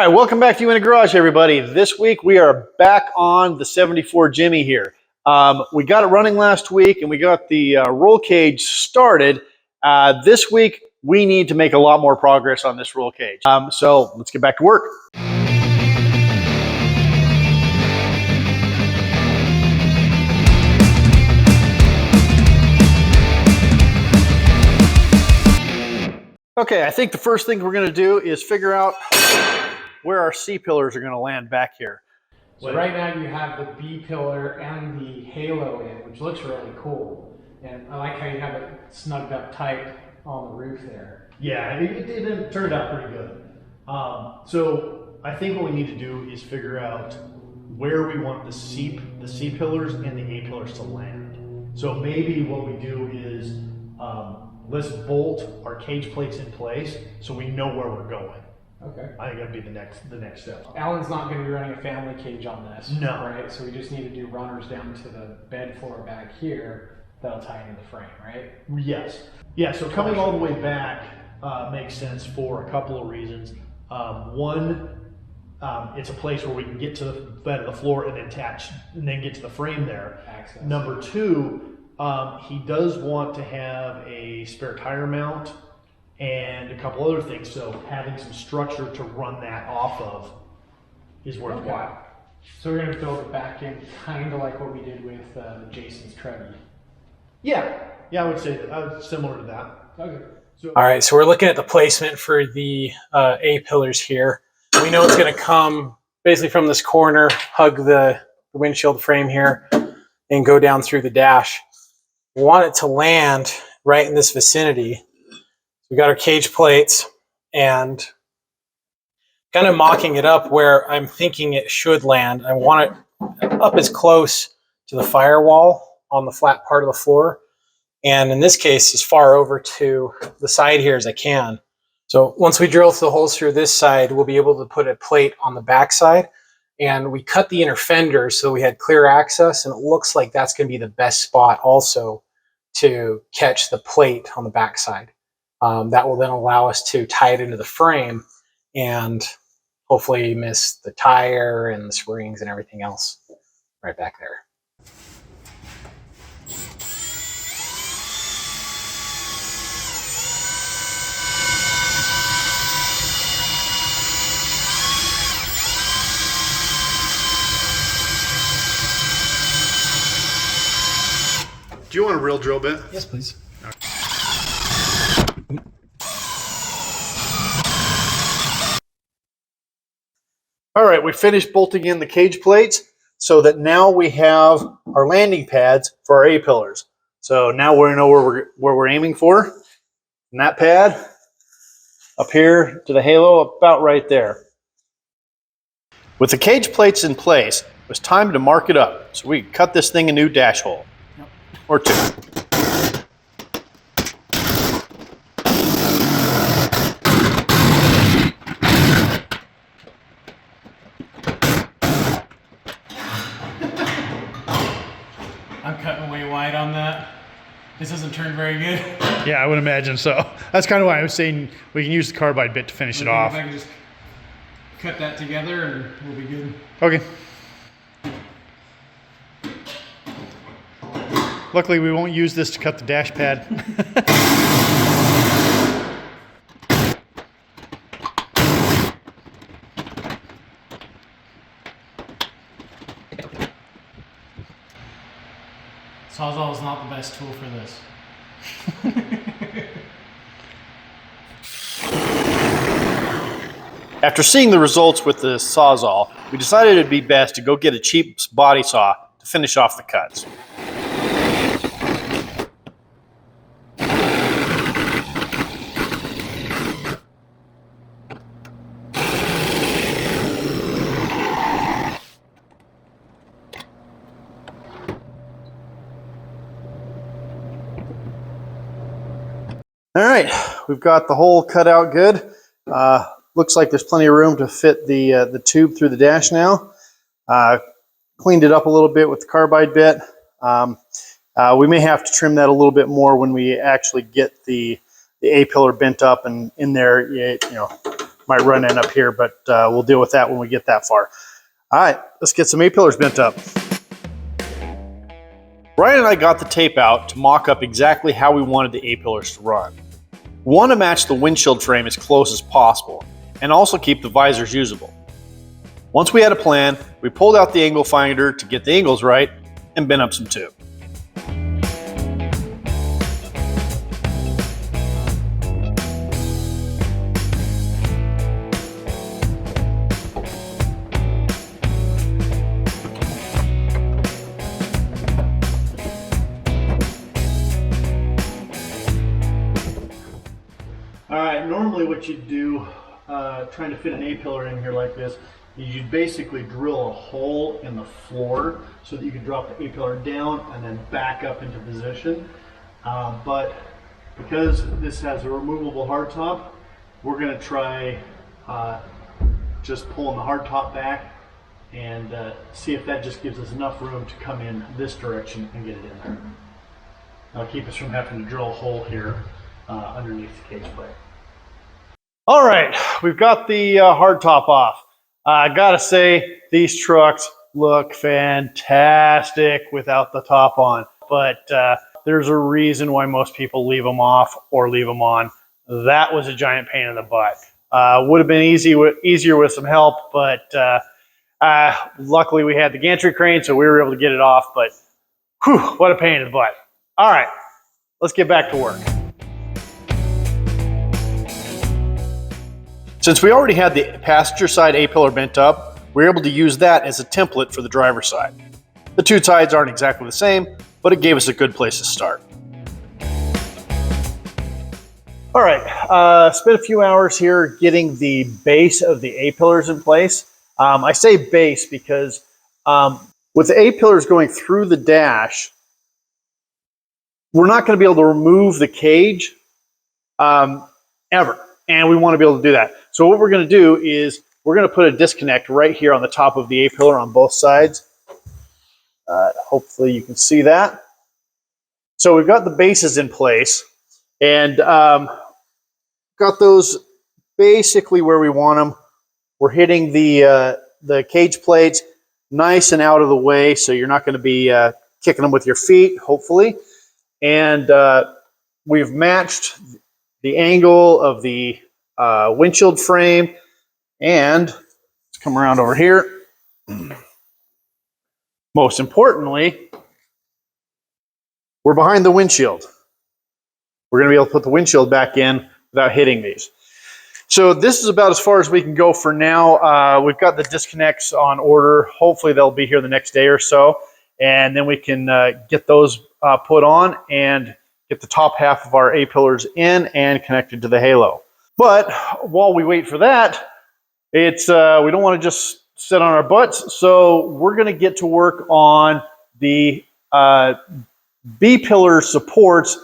right, welcome back to You in a Garage, everybody. This week we are back on the 74 Jimmy here. We got it running last week and we got the roll cage started. This week we need to make a lot more progress on this roll cage. So let's get back to work. Okay, I think the first thing we're going to do is figure out where our C-pillars are going to land back here. So right now you have the B pillar and the halo in, which looks really cool. And I like how you have it snugged up tight on the roof there. Yeah, it turned out pretty good. So I think what we need to do is figure out where we want the C pillars and the A pillars to land. So maybe what we do is let's bolt our cage plates in place so we know where we're going. Okay. I think that'd be the next step. Alan's not going to be running a family cage on this. No. Right? So we just need to do runners down to the bed floor back here that'll tie into the frame, right? Yes. Yeah, so coming all the way back makes sense for a couple of reasons. One, it's a place where we can get to the bed of the floor and attach and then get to the frame there. Access. Number two, he does want to have a spare tire mount and a couple other things, so having some structure to run that off of is worthwhile. Okay. So we're going to build it back in kind of like what we did with Jason's Trevi. Yeah, I would say that, similar to that. Okay. So, all right, so we're looking at the placement for the A pillars here. We know it's going to come basically from this corner, hug the windshield frame here, and go down through the dash. We want it to land right in this vicinity. We got our cage plates and kind of mocking it up where I'm thinking it should land. I want it up as close to the firewall on the flat part of the floor. And in this case, as far over to the side here as I can. So once we drill the holes through this side, we'll be able to put a plate on the back side. And we cut the inner fenders so we had clear access. And it looks like that's going to be the best spot also to catch the plate on the back side. That will then allow us to tie it into the frame and hopefully miss the tire and the springs and everything else right back there. Do you want a real drill bit? Yes, please. All right, we finished bolting in the cage plates so that now we have our landing pads for our A pillars. So now we know where we're aiming for. And that pad up here to the halo, about right there. With the cage plates in place, it was time to mark it up. So we cut this thing a new dash hole. Yep. Or two. I'm cutting way wide on that. This doesn't turn very good. Yeah, I would imagine so. That's kind of why I was saying we can use the carbide bit to finish it off. If I can just cut that together and we'll be good. Okay. Luckily, we won't use this to cut the dash pad. Sawzall is not the best tool for this. After seeing the results with the Sawzall, we decided it'd be best to go get a cheap body saw to finish off the cuts. All right, we've got the hole cut out good. Looks like there's plenty of room to fit the tube through the dash now. Cleaned it up a little bit with the carbide bit. We may have to trim that a little bit more when we actually get the A pillar bent up and in there. You know, might run end up here, but we'll deal with that when we get that far. All right, let's get some A-pillars bent up. Brian and I got the tape out to mock up exactly how we wanted the A-pillars to run. We want to match the windshield frame as close as possible, and also keep the visors usable. Once we had a plan, we pulled out the angle finder to get the angles right, and bent up some tube. Alright, normally what you'd do, trying to fit an A-pillar in here like this, is you'd basically drill a hole in the floor so that you could drop the A-pillar down and then back up into position. But because this has a removable hardtop, we're going to try just pulling the hardtop back and see if that just gives us enough room to come in this direction and get it in there. That'll keep us from having to drill a hole here underneath the cage plate. All right, we've got the hardtop off. I gotta say, these trucks look fantastic without the top on, but there's a reason why most people leave them off or leave them on. That was a giant pain in the butt. Would have been easier with some help, but luckily we had the gantry crane, so we were able to get it off, but whew, what a pain in the butt. All right, let's get back to work. Since we already had the passenger side A-pillar bent up, we were able to use that as a template for the driver's side. The two sides aren't exactly the same, but it gave us a good place to start. All right, spent a few hours here getting the base of the A-pillars in place. I say base because with the A-pillars going through the dash, we're not going to be able to remove the cage ever. And we want to be able to do that. So what we're going to do is we're going to put a disconnect right here on the top of the A-pillar on both sides. Hopefully you can see that. So we've got the bases in place and got those basically where we want them. We're hitting the cage plates nice and out of the way, so you're not going to be kicking them with your feet, hopefully. And we've matched the angle of the windshield frame, and let's come around over here. Most importantly, we're behind the windshield. We're going to be able to put the windshield back in without hitting these. So this is about as far as we can go for now. We've got the disconnects on order. Hopefully they'll be here the next day or so, and then we can get those put on and get the top half of our A-pillars in and connected to the halo. But while we wait for that, it's we don't want to just sit on our butts, so we're going to get to work on the B-pillar supports,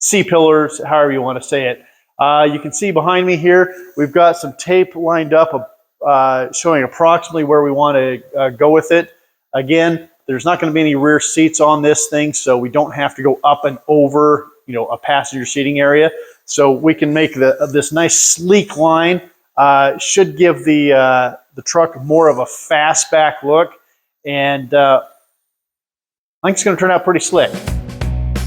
C-pillars, however you want to say it. You can see behind me here, we've got some tape lined up showing approximately where we want to go with it. Again, there's not going to be any rear seats on this thing, so we don't have to go up and over, a passenger seating area. So we can make this nice sleek line. Should give the truck more of a fastback look, and I think it's going to turn out pretty slick.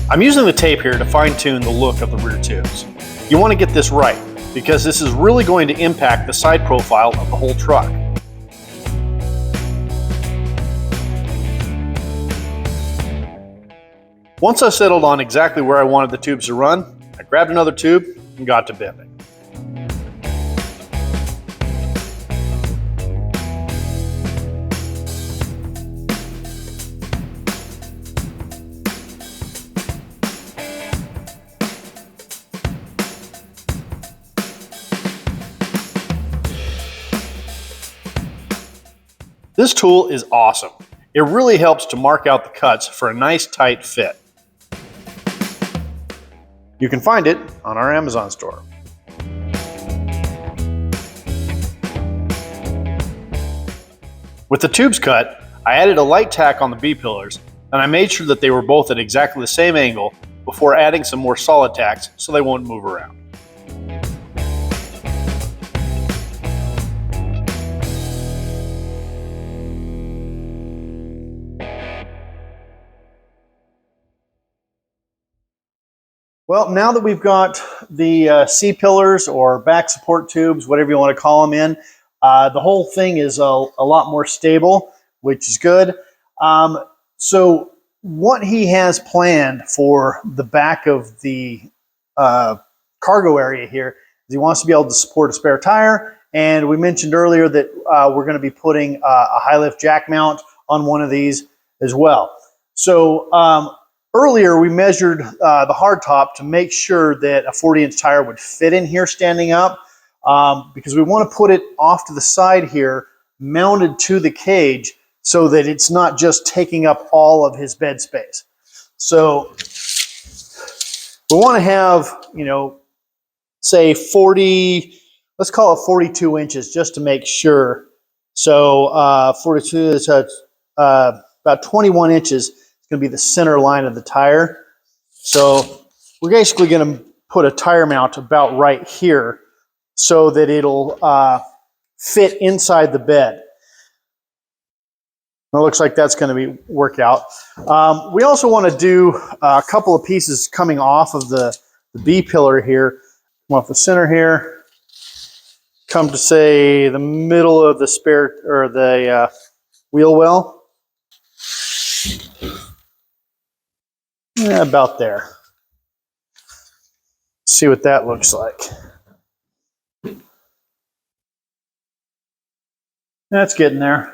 I'm using the tape here to fine-tune the look of the rear tubes. You want to get this right, because this is really going to impact the side profile of the whole truck. Once I settled on exactly where I wanted the tubes to run, I grabbed another tube and got to bending. This tool is awesome. It really helps to mark out the cuts for a nice tight fit. You can find it on our Amazon store. With the tubes cut, I added a light tack on the B-pillars, and I made sure that they were both at exactly the same angle before adding some more solid tacks so they won't move around. Well, now that we've got the C-pillars or back support tubes, whatever you want to call them in, the whole thing is a lot more stable, which is good. So what he has planned for the back of the cargo area here is he wants to be able to support a spare tire. And we mentioned earlier that we're going to be putting a high lift jack mount on one of these as well. So earlier we measured the hardtop to make sure that a 40-inch tire would fit in here standing up, because we want to put it off to the side here, mounted to the cage, so that it's not just taking up all of his bed space. So we want to have, you know, say 40, let's call it 42 inches just to make sure. So 42 is about 21 inches. It's going to be the center line of the tire. So we're basically going to put a tire mount about right here so that it'll fit inside the bed. It looks like that's going to work out. We also want to do a couple of pieces coming off of the B pillar here. Come off the center here. Come to, say, the middle of the spare or the wheel well. Yeah, about there. See what that looks like. That's getting there.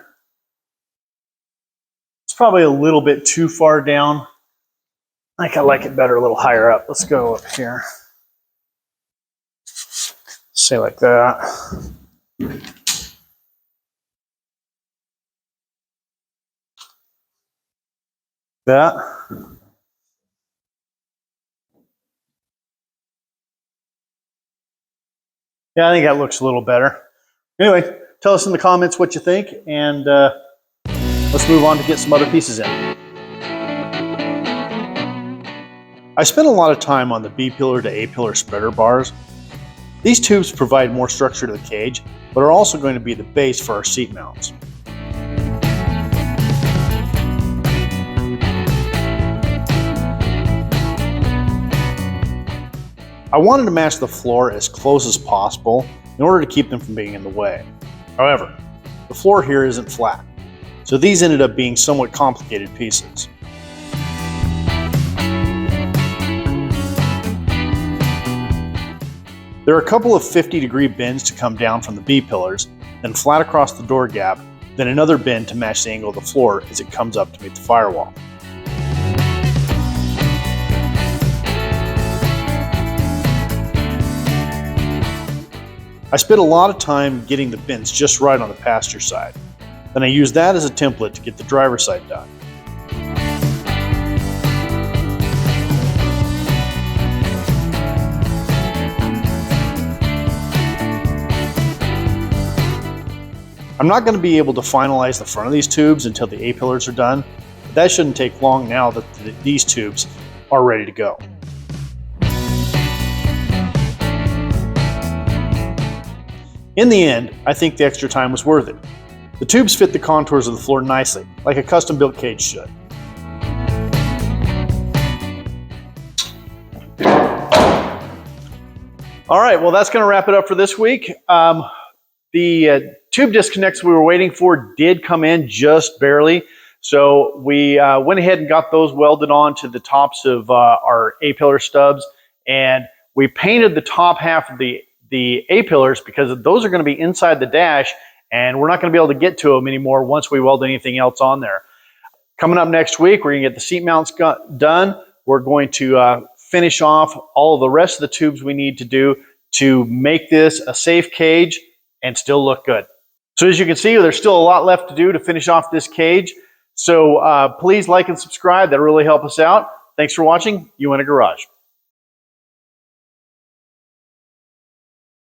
It's probably a little bit too far down. I think I like it better a little higher up. Let's go up here. Say like that. That. Yeah, I think that looks a little better. Anyway, tell us in the comments what you think, and let's move on to get some other pieces in. I spent a lot of time on the B pillar to A pillar spreader bars. These tubes provide more structure to the cage, but are also going to be the base for our seat mounts. I wanted to match the floor as close as possible in order to keep them from being in the way. However, the floor here isn't flat, so these ended up being somewhat complicated pieces. There are a couple of 50-degree bends to come down from the B pillars, then flat across the door gap, then another bend to match the angle of the floor as it comes up to meet the firewall. I spent a lot of time getting the bends just right on the passenger side. Then I used that as a template to get the driver's side done. I'm not going to be able to finalize the front of these tubes until the A pillars are done, but that shouldn't take long now that these tubes are ready to go. In the end, I think the extra time was worth it. The tubes fit the contours of the floor nicely, like a custom-built cage should. All right, well, that's going to wrap it up for this week. The tube disconnects we were waiting for did come in just barely, so we went ahead and got those welded on to the tops of our A-pillar stubs, and we painted the top half of the A-pillars because those are going to be inside the dash, and we're not going to be able to get to them anymore once we weld anything else on there. Coming up next week, we're going to get the seat mounts done. We're going to finish off all of the rest of the tubes we need to do to make this a safe cage and still look good. So as you can see, there's still a lot left to do to finish off this cage. So please like and subscribe. That'll really help us out. Thanks for watching. You in a Garage.